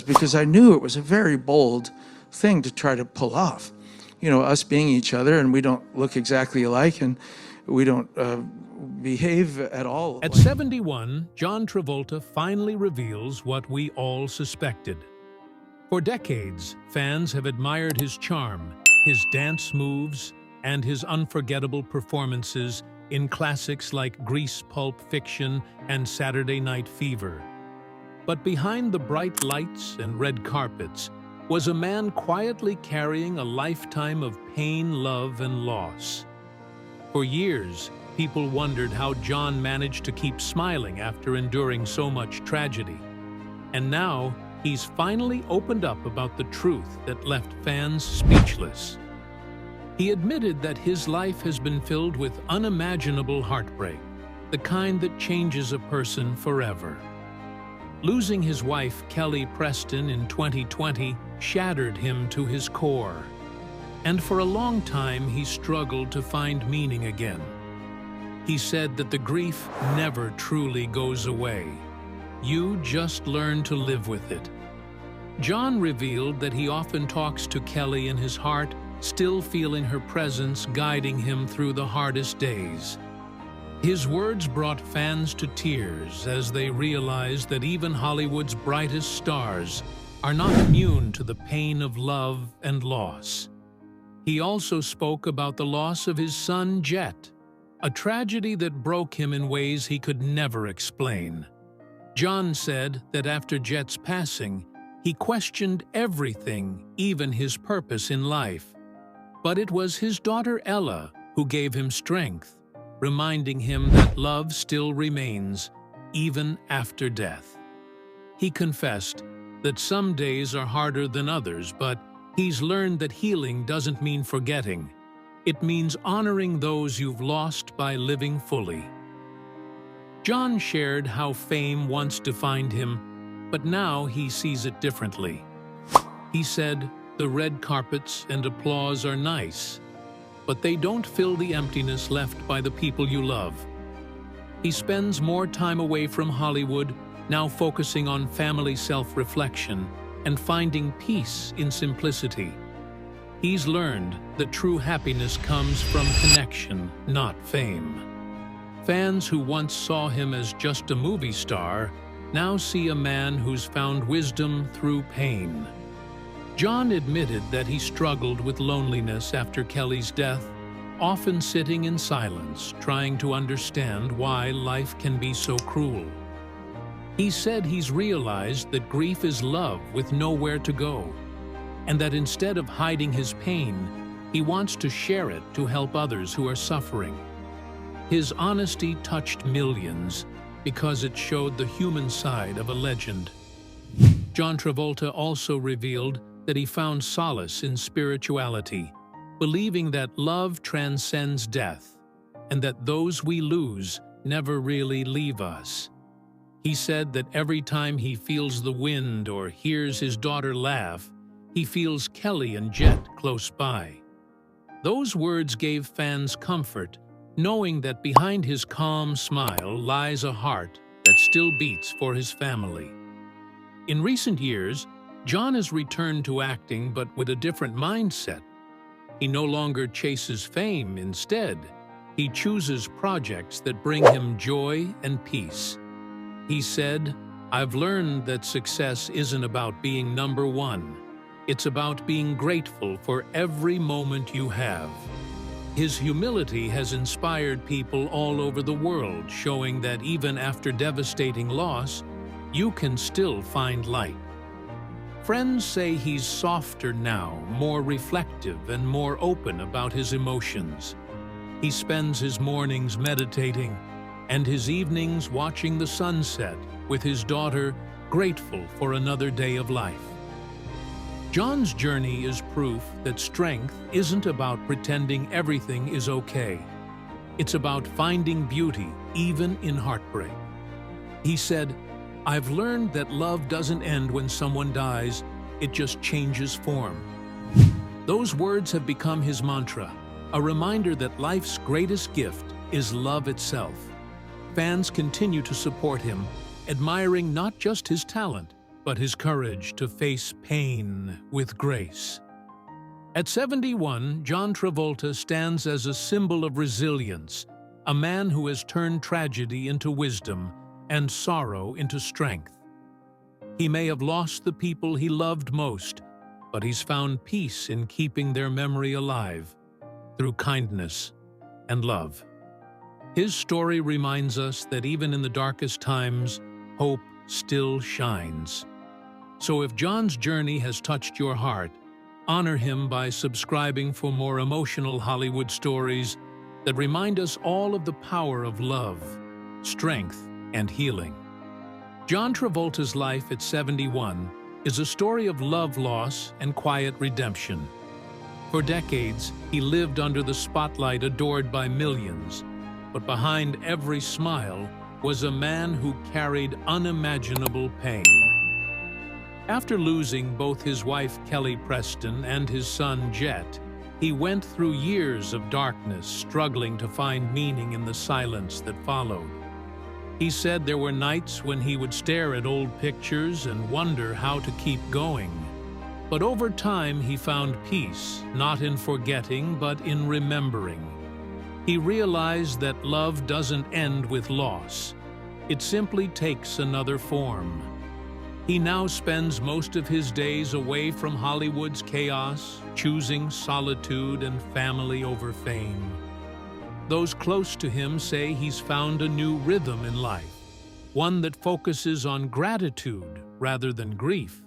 because I knew it was a very bold thing to try to pull off. You know, us being each other, and we don't look exactly alike, and we don't behave at all. At 71, John Travolta finally reveals what we all suspected. For decades, fans have admired his charm, his dance moves, and his unforgettable performances in classics like Grease, Pulp Fiction, and Saturday Night Fever. But behind the bright lights and red carpets was a man quietly carrying a lifetime of pain, love, and loss. For years, people wondered how John managed to keep smiling after enduring so much tragedy. And now, he's finally opened up about the truth that left fans speechless. He admitted that his life has been filled with unimaginable heartbreak, the kind that changes a person forever. Losing his wife, Kelly Preston, in 2020 shattered him to his core. And for a long time, he struggled to find meaning again. He said that the grief never truly goes away. You just learn to live with it. John revealed that he often talks to Kelly in his heart, still feeling her presence guiding him through the hardest days. His words brought fans to tears as they realized that even Hollywood's brightest stars are not immune to the pain of love and loss. He also spoke about the loss of his son, Jett, a tragedy that broke him in ways he could never explain. John said that after Jett's passing, he questioned everything, even his purpose in life. But it was his daughter Ella who gave him strength, reminding him that love still remains, even after death. He confessed that some days are harder than others, but he's learned that healing doesn't mean forgetting. It means honoring those you've lost by living fully. John shared how fame once defined him, but now he sees it differently. He said, "The red carpets and applause are nice, but they don't fill the emptiness left by the people you love." He spends more time away from Hollywood, now focusing on family self-reflection and finding peace in simplicity. He's learned that true happiness comes from connection, not fame. Fans who once saw him as just a movie star now see a man who's found wisdom through pain. John admitted that he struggled with loneliness after Kelly's death, often sitting in silence, trying to understand why life can be so cruel. He said he's realized that grief is love with nowhere to go, and that instead of hiding his pain, he wants to share it to help others who are suffering. His honesty touched millions because it showed the human side of a legend. John Travolta also revealed that he found solace in spirituality, believing that love transcends death and that those we lose never really leave us. He said that every time he feels the wind or hears his daughter laugh, he feels Kelly and Jett close by. Those words gave fans comfort, knowing that behind his calm smile lies a heart that still beats for his family. In recent years, John has returned to acting, but with a different mindset. He no longer chases fame. Instead, he chooses projects that bring him joy and peace. He said, "I've learned that success isn't about being number one. It's about being grateful for every moment you have." His humility has inspired people all over the world, showing that even after devastating loss, you can still find light. Friends say he's softer now, more reflective and more open about his emotions. He spends his mornings meditating and his evenings watching the sunset with his daughter, grateful for another day of life. John's journey is proof that strength isn't about pretending everything is okay. It's about finding beauty, even in heartbreak. He said, "I've learned that love doesn't end when someone dies, it just changes form." Those words have become his mantra, a reminder that life's greatest gift is love itself. Fans continue to support him, admiring not just his talent, but his courage to face pain with grace. At 71, John Travolta stands as a symbol of resilience, a man who has turned tragedy into wisdom and sorrow into strength. He may have lost the people he loved most, but he's found peace in keeping their memory alive through kindness and love. His story reminds us that even in the darkest times, hope still shines. So if John's journey has touched your heart, honor him by subscribing for more emotional Hollywood stories that remind us all of the power of love, strength, and healing. John Travolta's life at 71 is a story of love loss and quiet redemption. For decades, he lived under the spotlight adored by millions, but behind every smile was a man who carried unimaginable pain. After losing both his wife Kelly Preston and his son Jett, he went through years of darkness, struggling to find meaning in the silence that followed. He said there were nights when he would stare at old pictures and wonder how to keep going. But over time he found peace, not in forgetting, but in remembering. He realized that love doesn't end with loss. It simply takes another form. He now spends most of his days away from Hollywood's chaos, choosing solitude and family over fame. Those close to him say he's found a new rhythm in life, one that focuses on gratitude rather than grief.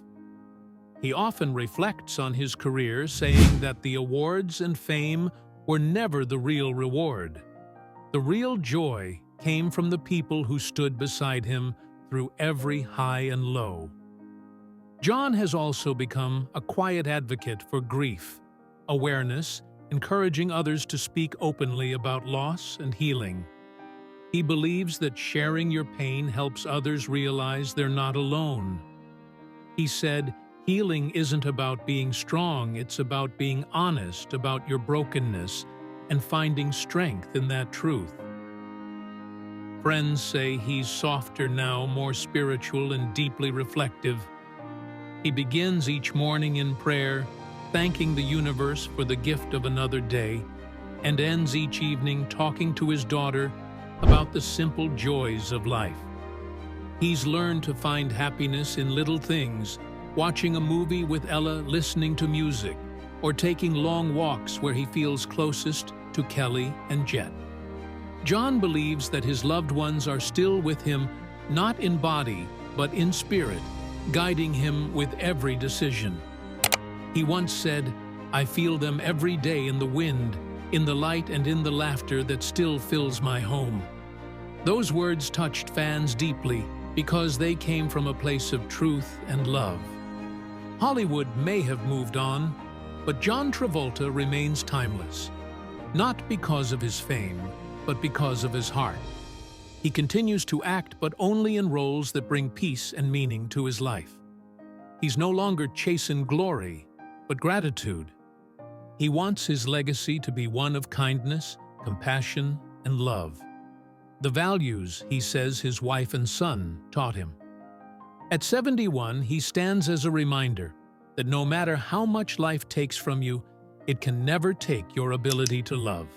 He often reflects on his career, saying that the awards and fame were never the real reward. The real joy came from the people who stood beside him through every high and low. John has also become a quiet advocate for grief, awareness, encouraging others to speak openly about loss and healing. He believes that sharing your pain helps others realize they're not alone. He said, "Healing isn't about being strong, it's about being honest about your brokenness and finding strength in that truth." Friends say he's softer now, more spiritual and deeply reflective. He begins each morning in prayer, thanking the universe for the gift of another day, and ends each evening talking to his daughter about the simple joys of life. He's learned to find happiness in little things, watching a movie with Ella, listening to music, or taking long walks where he feels closest to Kelly and Jett. John believes that his loved ones are still with him, not in body, but in spirit, guiding him with every decision. He once said, "I feel them every day in the wind, in the light and in the laughter that still fills my home." Those words touched fans deeply because they came from a place of truth and love. Hollywood may have moved on, but John Travolta remains timeless, not because of his fame, but because of his heart. He continues to act, but only in roles that bring peace and meaning to his life. He's no longer chasing glory, but gratitude. He wants his legacy to be one of kindness, compassion, and love. The values, he says, his wife and son taught him. At 71, he stands as a reminder that no matter how much life takes from you, it can never take your ability to love.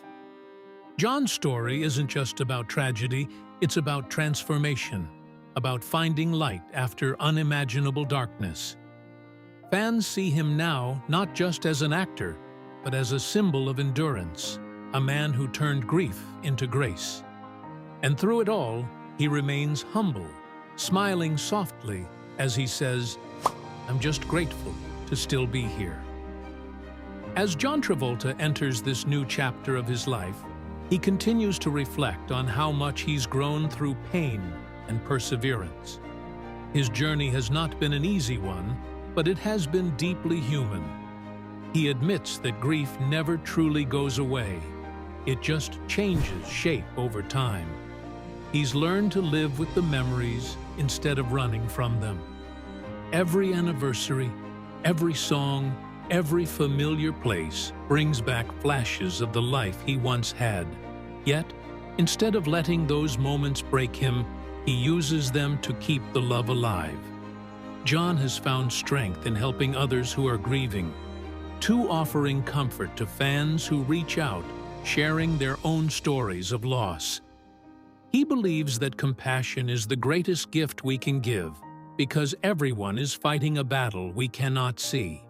John's story isn't just about tragedy, it's about transformation, about finding light after unimaginable darkness. Fans see him now not just as an actor, but as a symbol of endurance, a man who turned grief into grace. And through it all, he remains humble, smiling softly as he says, "I'm just grateful to still be here." As John Travolta enters this new chapter of his life, he continues to reflect on how much he's grown through pain and perseverance. His journey has not been an easy one, but it has been deeply human. He admits that grief never truly goes away. It just changes shape over time. He's learned to live with the memories instead of running from them. Every anniversary, every song, every familiar place brings back flashes of the life he once had. Yet, instead of letting those moments break him, he uses them to keep the love alive. John has found strength in helping others who are grieving, too, offering comfort to fans who reach out, sharing their own stories of loss. He believes that compassion is the greatest gift we can give because everyone is fighting a battle we cannot see.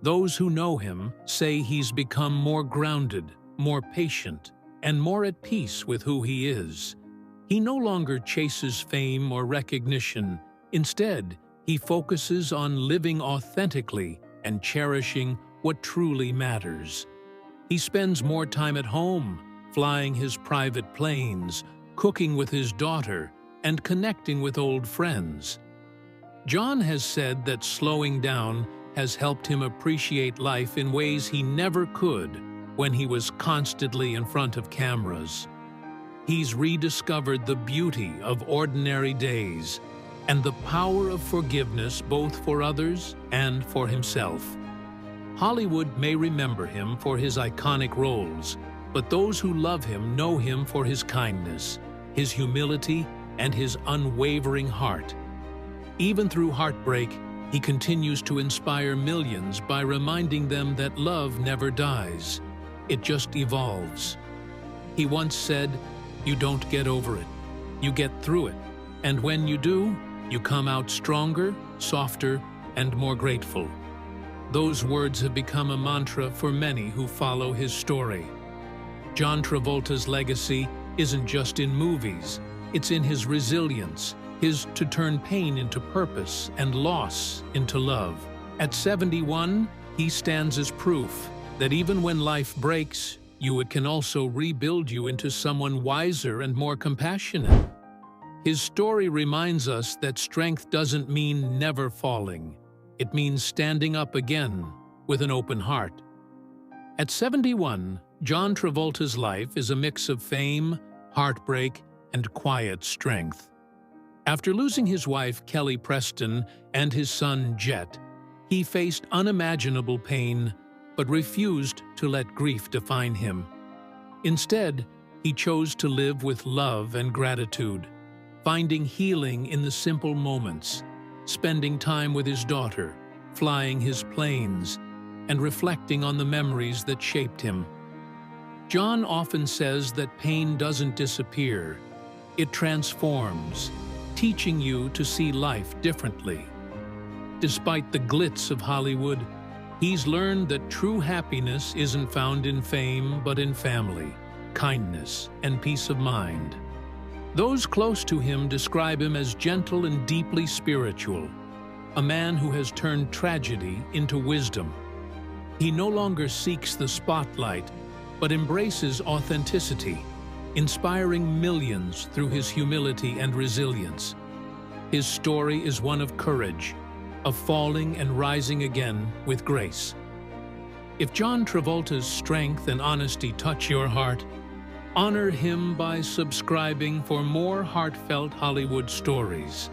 Those who know him say he's become more grounded, more patient, and more at peace with who he is. He no longer chases fame or recognition. Instead, he focuses on living authentically and cherishing what truly matters. He spends more time at home, flying his private planes, cooking with his daughter, and connecting with old friends. John has said that slowing down has helped him appreciate life in ways he never could when he was constantly in front of cameras. He's rediscovered the beauty of ordinary days and the power of forgiveness both for others and for himself. Hollywood may remember him for his iconic roles, but those who love him know him for his kindness, his humility, and his unwavering heart. Even through heartbreak, he continues to inspire millions by reminding them that love never dies. It just evolves. He once said, "You don't get over it, you get through it. And when you do, you come out stronger, softer, and more grateful." Those words have become a mantra for many who follow his story. John Travolta's legacy isn't just in movies, it's in his resilience, his to turn pain into purpose and loss into love. At 71, he stands as proof that even when life breaks you, it can also rebuild you into someone wiser and more compassionate. His story reminds us that strength doesn't mean never falling. It means standing up again with an open heart. At 71, John Travolta's life is a mix of fame, heartbreak, and quiet strength. After losing his wife, Kelly Preston, and his son, Jett, he faced unimaginable pain but refused to let grief define him. Instead, he chose to live with love and gratitude, finding healing in the simple moments, spending time with his daughter, flying his planes, and reflecting on the memories that shaped him. John often says that pain doesn't disappear, it transforms, teaching you to see life differently. Despite the glitz of Hollywood, he's learned that true happiness isn't found in fame but in family, kindness, and peace of mind. Those close to him describe him as gentle and deeply spiritual, a man who has turned tragedy into wisdom. He no longer seeks the spotlight, but embraces authenticity, inspiring millions through his humility and resilience. His story is one of courage, of falling and rising again with grace. If John Travolta's strength and honesty touch your heart, honor him by subscribing for more heartfelt Hollywood stories.